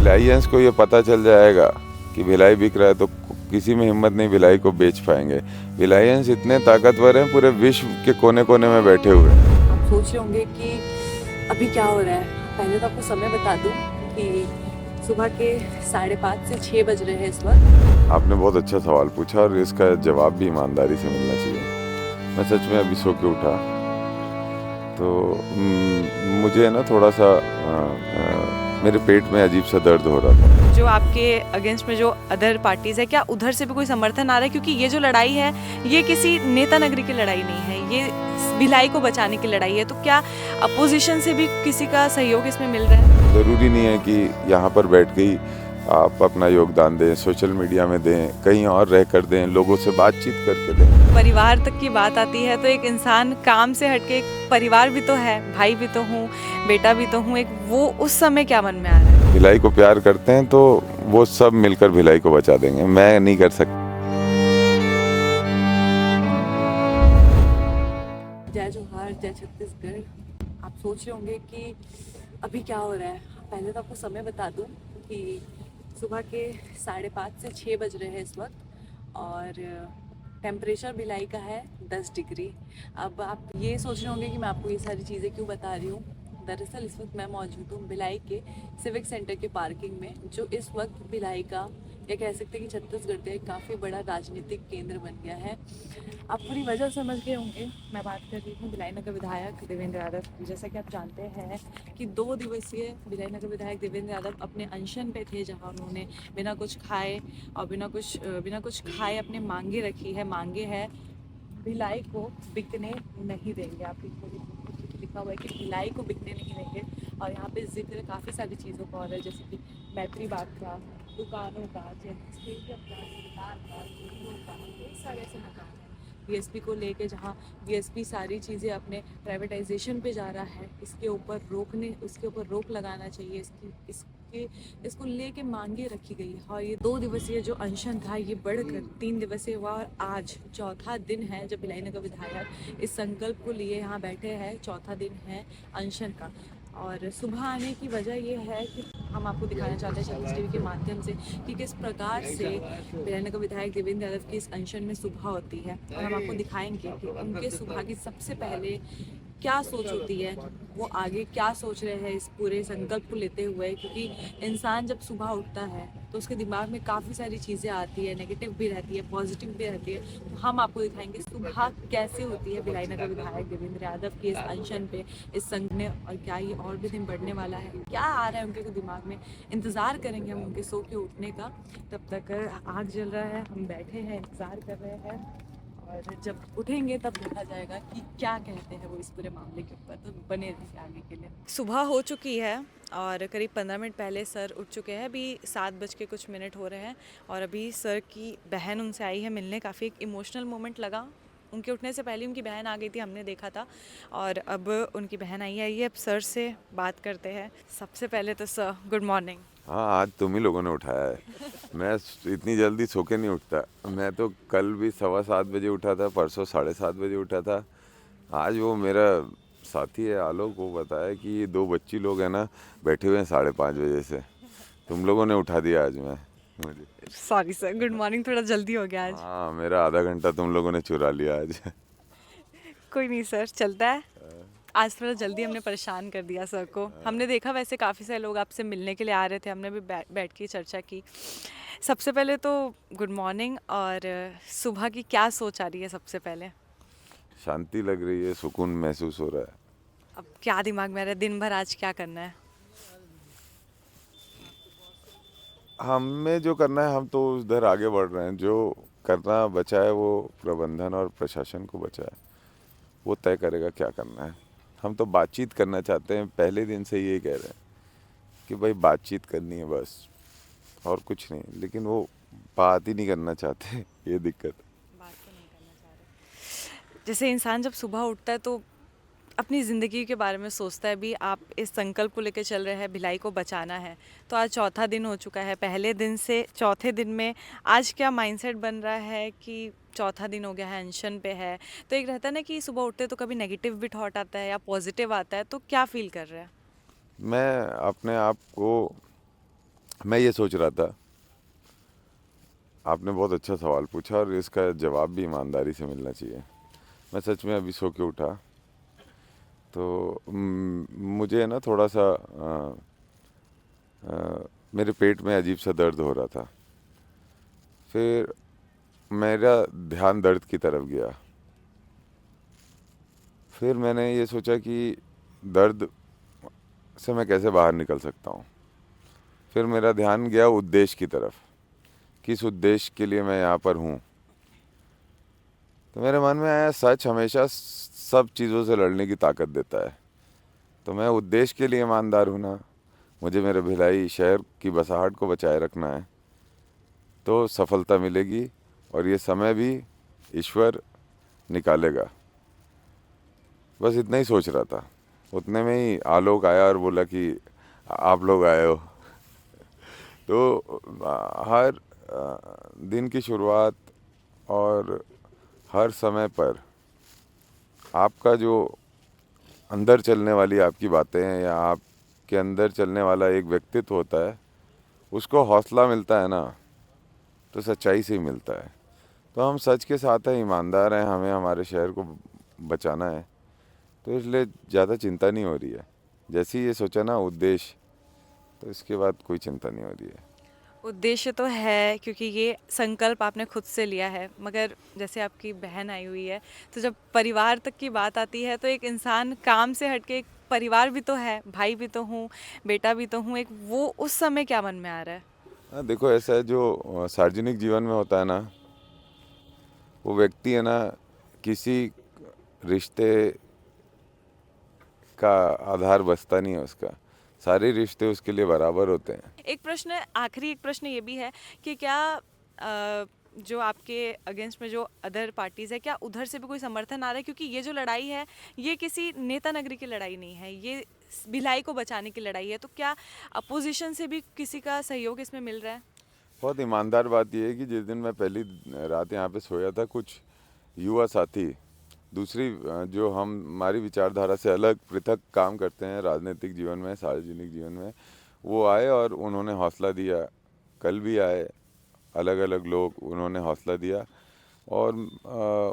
भिलाईयंस को ये पता चल जाएगा कि भिलाई बिक रहा है तो किसी में हिम्मत नहीं भिलाई को बेच पाएंगे। भिलाईयंस इतने ताकतवर हैं, पूरे विश्व के कोने कोने में बैठे हुए हैं। आप सोच रहे होंगे कि अभी क्या हो रहा है। पहले तो आपको समय बता दूं कि सुबह के 5:30 से 6 बज रहे हैं इस वक्त। आपने बहुत अच्छा सवाल पूछा और इसका जवाब भी ईमानदारी से मिलना चाहिए। मैं सच में अभी सो के उठा तो मुझे ना थोड़ा सा मेरे पेट में अजीब सा दर्द हो रहा था। जो आपके अगेंस्ट में जो अदर पार्टीज है, क्या उधर से भी कोई समर्थन आ रहा है? क्योंकि ये जो लड़ाई है ये किसी नेता नगरी की लड़ाई नहीं है, ये भिलाई को बचाने की लड़ाई है। तो क्या अपोजिशन से भी किसी का सहयोग इसमें मिल रहा है? ज़रूरी नहीं है कि यहाँ पर बैठ के ही आप अपना योगदान दें, सोशल मीडिया में दें, कहीं और रह कर दें, लोगों से बातचीत करके दें। परिवार तक की बात आती है तो एक इंसान काम से हटके, एक परिवार भी तो है, भाई भी तो हूँ, बेटा भी तो हूँ, एक वो उस समय क्या मन में आ रहा है? भिलाई को प्यार करते हैं तो वो सब मिलकर भिलाई को बचा देंगे, मैं नहीं कर सकता। जय जोहार, जय छत्तीसगढ़। आप सोच रहे होंगे कि अभी क्या हो रहा है। पहले तो आपको समय बता दूं कि सुबह के 5:30 से 6 बज रहे हैं इस वक्त और टेम्परेचर भिलाई का है 10 डिग्री। अब आप ये सोच रहे होंगे कि मैं आपको ये सारी चीज़ें क्यों बता रही हूँ। दरअसल इस वक्त मैं मौजूद हूँ भिलाई के सिविक सेंटर के पार्किंग में, जो इस वक्त भिलाई का, या कह सकते हैं कि छत्तीसगढ़ का एक काफ़ी बड़ा राजनीतिक केंद्र बन गया है। आप पूरी वजह समझ गए होंगे। मैं बात कर रही हूँ भिलाई नगर विधायक देवेंद्र यादव की। जैसा कि आप जानते हैं कि 2 दिवसीय भिलाई नगर विधायक देवेंद्र यादव अपने अनशन पे थे, जहाँ उन्होंने बिना कुछ खाए और बिना कुछ खाए अपने मांगे रखी है। मांगे है भिलाई को बिकने नहीं देंगे। आप लिखा हुआ है कि भिलाई को बिकने नहीं देंगे। और यहाँ पे जिक्र काफ़ी सारी चीज़ों का हो रहा है, जैसे कि मैत्री बाग का, दुकानों का, स्टेडियम का, सरकार का, स्कूलों का, कई सारे ऐसे मकान हैं बीएसपी को लेके, जहाँ बीएसपी सारी चीज़ें अपने प्राइवेटाइजेशन पे जा रहा है। इसके ऊपर रोक लगाना चाहिए। इसको लेके मांगे रखी गई है। और ये 2 दिवसीय जो अनशन था ये बढ़कर 3 दिवसीय हुआ और आज चौथा दिन है जब भिलाई नगर विधायक इस संकल्प को लिए यहाँ बैठे हैं। चौथा दिन है अनशन का। और सुबह आने की वजह ये है कि हम आपको दिखाना चाहते हैं छत्तीस टीवी के माध्यम से कि किस प्रकार से भिलाई नगर विधायक देवेंद्र यादव की इस अनशन में सुबह होती है। और हम आपको दिखाएंगे कि उनके सुबह की सबसे पहले क्या सोच होती है, वो आगे क्या सोच रहे हैं इस पूरे संकल्प को लेते हुए। क्योंकि इंसान जब सुबह उठता है तो उसके दिमाग में काफ़ी सारी चीज़ें आती है, नेगेटिव भी रहती है, पॉजिटिव भी रहती है। तो हम आपको दिखाएंगे सुबह कैसे होती है भिलाई नगर विधायक देवेंद्र यादव के इस अनशन पे, इस संघ ने, और क्या ये और भी दिन बढ़ने वाला है, क्या आ रहा है उनके दिमाग में। इंतज़ार करेंगे हम उनके सो के उठने का। तब तक आग जल रहा है, हम बैठे हैं, इंतज़ार कर रहे हैं और जब उठेंगे तब देखा जाएगा कि क्या कहते हैं वो इस पूरे मामले के ऊपर। तो बने रहिए आगे के लिए। सुबह हो चुकी है और करीब 15 मिनट पहले सर उठ चुके हैं। अभी 7 बज के कुछ मिनट हो रहे हैं और अभी सर की बहन उनसे आई है मिलने। काफ़ी एक इमोशनल मोमेंट लगा। उनके उठने से पहले उनकी बहन आ गई थी, हमने देखा था, और अब उनकी बहन आई है। अब सर से बात करते हैं। सबसे पहले तो सर, गुड मॉर्निंग। हाँ, आज तुम ही लोगों ने उठाया है। मैं इतनी जल्दी सो के नहीं उठता। मैं तो कल भी 7:15 बजे उठा था, परसों 7:30 बजे उठा था। आज वो मेरा साथी है आलोक, वो बताया कि ये 2 बच्ची लोग हैं ना, बैठे हुए हैं 5:30 बजे से। तुम लोगों ने उठा दिया आज मुझे। सॉरी सर, गुड मॉर्निंग थोड़ा जल्दी हो गया आज। हाँ, मेरा आधा घंटा तुम लोगों ने चुरा लिया आज। कोई नहीं सर, चलता है। आज थोड़ा जल्दी हमने परेशान कर दिया सर को। हमने देखा वैसे काफ़ी सारे लोग आपसे मिलने के लिए आ रहे थे, हमने भी बैठ के चर्चा की। सबसे पहले तो गुड मॉर्निंग। और सुबह की क्या सोच आ रही है सबसे पहले? शांति लग रही है, सुकून महसूस हो रहा है। अब क्या दिमाग में आ रहा है, दिन भर आज क्या करना है? हमें जो करना है हम तो उधर आगे बढ़ रहे हैं। जो करना बचा है वो प्रबंधन और प्रशासन को बचा है, वो तय करेगा क्या करना है। हम तो बातचीत करना चाहते हैं, पहले दिन से यही कह रहे हैं कि भाई बातचीत करनी है बस, और कुछ नहीं। लेकिन वो बात ही नहीं करना चाहते, ये दिक्कत। बात तो नहीं करना चाह रहे। जैसे इंसान जब सुबह उठता है तो अपनी ज़िंदगी के बारे में सोचता है। भी आप इस संकल्प को लेकर चल रहे हैं, भिलाई को बचाना है। तो आज चौथा दिन हो चुका है। पहले दिन से चौथे दिन में आज क्या माइंडसेट बन रहा है कि चौथा दिन हो गया है, अनशन पे है, तो एक रहता है ना कि सुबह उठते तो कभी नेगेटिव भी थॉट आता है या पॉजिटिव आता है, तो क्या फील कर रहे हैं? मैं अपने आप को मैं ये सोच रहा था, आपने बहुत अच्छा सवाल पूछा और इसका जवाब भी ईमानदारी से मिलना चाहिए। मैं सच में अभी सो के उठा तो मुझे ना थोड़ा सा मेरे पेट में अजीब सा दर्द हो रहा था। फिर मेरा ध्यान दर्द की तरफ गया। फिर मैंने ये सोचा कि दर्द से मैं कैसे बाहर निकल सकता हूँ। फिर मेरा ध्यान गया उद्देश्य की तरफ, किस उद्देश्य के लिए मैं यहाँ पर हूँ। तो मेरे मन में आया, सच हमेशा सब चीज़ों से लड़ने की ताकत देता है। तो मैं उद्देश्य के लिए ईमानदार हूँ ना, मुझे मेरे भिलाई शहर की बसाहट को बचाए रखना है, तो सफलता मिलेगी और ये समय भी ईश्वर निकालेगा। बस इतना ही सोच रहा था। उतने में ही आलोक आया और बोला कि आप लोग आए हो। तो हर दिन की शुरुआत और हर समय पर आपका जो अंदर चलने वाली आपकी बातें हैं या आपके अंदर चलने वाला एक व्यक्तित्व होता है, उसको हौसला मिलता है ना, तो सच्चाई से ही मिलता है। तो हम सच के साथ हैं, ईमानदार हैं, हमें हमारे शहर को बचाना है, तो इसलिए ज़्यादा चिंता नहीं हो रही है। जैसे ही ये सोचा ना उद्देश्य, तो इसके बाद कोई चिंता नहीं हो रही है। उद्देश्य तो है क्योंकि ये संकल्प आपने खुद से लिया है, मगर जैसे आपकी बहन आई हुई है, तो जब परिवार तक की बात आती है तो एक इंसान काम से हटके, एक परिवार भी तो है, भाई भी तो हूँ, बेटा भी तो हूँ, एक वो उस समय क्या मन में आ रहा है? हाँ, देखो ऐसा है, जो सार्वजनिक जीवन में होता है ना, वो व्यक्ति है ना, किसी रिश्ते का आधार बसता नहीं है उसका। सारे रिश्ते उसके लिए बराबर होते हैं। एक प्रश्न, आखिरी एक प्रश्न ये भी है कि क्या जो आपके अगेंस्ट में जो अदर पार्टीज है, क्या उधर से भी कोई समर्थन आ रहा है? क्योंकि ये जो लड़ाई है, ये किसी नेता नगरी की लड़ाई नहीं है, ये भिलाई को बचाने की लड़ाई है। तो क्या अपोजिशन से भी किसी का सहयोग इसमें मिल रहा है? बहुत ईमानदार बात यह है कि जिस दिन मैं पहली रात यहाँ पे सोया था, कुछ युवा साथी दूसरी जो हम हमारी विचारधारा से अलग पृथक काम करते हैं राजनीतिक जीवन में, सार्वजनिक जीवन में, वो आए और उन्होंने हौसला दिया। कल भी आए अलग अलग लोग, उन्होंने हौसला दिया और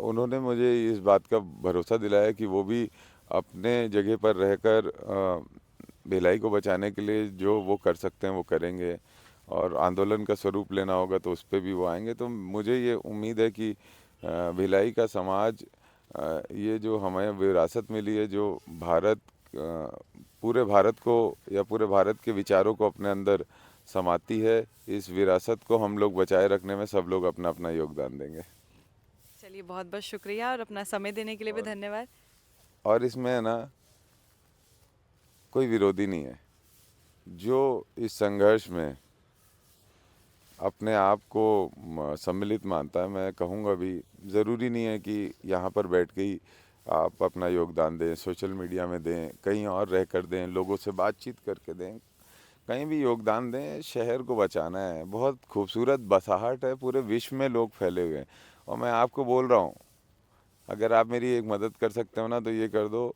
उन्होंने मुझे इस बात का भरोसा दिलाया कि वो भी अपने जगह पर रहकर भिलाई को बचाने के लिए जो वो कर सकते हैं वो करेंगे, और आंदोलन का स्वरूप लेना होगा तो उस पर भी वो आएंगे। तो मुझे ये उम्मीद है कि भिलाई का समाज, ये जो हमें विरासत मिली है, जो भारत पूरे भारत को या पूरे भारत के विचारों को अपने अंदर समाती है, इस विरासत को हम लोग बचाए रखने में सब लोग अपना अपना योगदान देंगे। चलिए, बहुत बहुत शुक्रिया और अपना समय देने के लिए भी और धन्यवाद। और इसमें है ना, कोई विरोधी नहीं है। जो इस संघर्ष में अपने आप को सम्मिलित मानता है, मैं कहूँगा भी, ज़रूरी नहीं है कि यहाँ पर बैठ के ही आप अपना योगदान दें, सोशल मीडिया में दें, कहीं और रह कर दें, लोगों से बातचीत करके दें, कहीं भी योगदान दें। शहर को बचाना है। बहुत खूबसूरत बसाहट है, पूरे विश्व में लोग फैले हुए हैं। और मैं आपको बोल रहा हूँ, अगर आप मेरी एक मदद कर सकते हो ना, तो ये कर दो।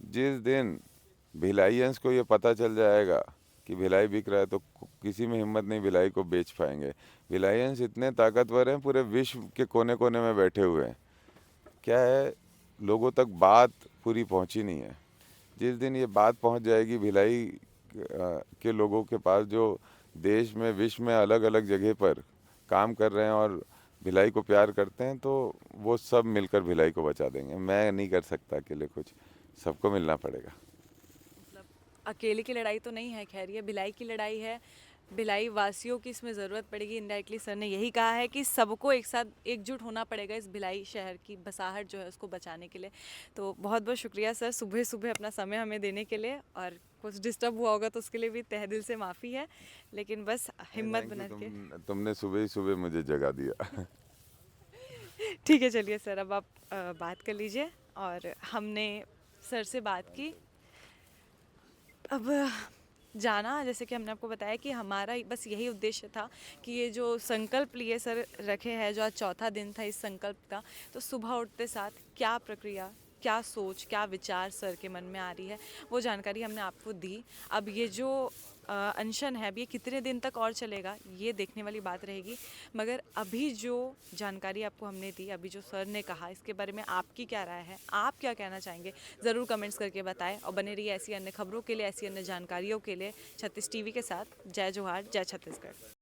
जिस दिन भिलाइयंस को ये पता चल जाएगा कि भिलाई बिक रहा है, तो किसी में हिम्मत नहीं भिलाई को बेच पाएंगे। भिलाइयंस इतने ताकतवर हैं, पूरे विश्व के कोने कोने में बैठे हुए हैं। क्या है, लोगों तक बात पूरी पहुंची नहीं है। जिस दिन ये बात पहुंच जाएगी भिलाई के लोगों के पास, जो देश में विश्व में अलग अलग जगह पर काम कर रहे हैं और भिलाई को प्यार करते हैं, तो वो सब मिलकर भिलाई को बचा देंगे। मैं नहीं कर सकता अकेले कुछ, सबको मिलना पड़ेगा। मतलब अकेले की लड़ाई तो नहीं है, खैर ये भिलाई की लड़ाई है, भिलाई वासियों की इसमें ज़रूरत पड़ेगी। इनडायरेक्टली सर ने यही कहा है कि सबको एक साथ एकजुट होना पड़ेगा इस भिलाई शहर की बसाहट जो है उसको बचाने के लिए। तो बहुत बहुत शुक्रिया सर, सुबह सुबह अपना समय हमें देने के लिए, और कुछ डिस्टर्ब हुआ होगा तो उसके लिए भी तहे दिल से माफ़ी है, लेकिन बस हिम्मत थैंक यू, बना के। तुमने सुबह ही सुबह मुझे जगा दिया। ठीक है, चलिए सर, अब आप बात कर लीजिए। और हमने सर से बात की। अब जाना, जैसे कि हमने आपको बताया कि हमारा बस यही उद्देश्य था कि ये जो संकल्प लिए सर रखे हैं, जो आज चौथा दिन था इस संकल्प का, तो सुबह उठते साथ क्या प्रक्रिया, क्या सोच, क्या विचार सर के मन में आ रही है, वो जानकारी हमने आपको दी। अब ये जो अनशन है, अब ये कितने दिन तक और चलेगा ये देखने वाली बात रहेगी। मगर अभी जो जानकारी आपको हमने दी, अभी जो सर ने कहा, इसके बारे में आपकी क्या राय है, आप क्या कहना चाहेंगे, ज़रूर कमेंट्स करके बताएं। और बने रहिए ऐसी अन्य खबरों के लिए, ऐसी अन्य जानकारियों के लिए 36 टीवी के साथ। जय जोहार, जय छत्तीसगढ़।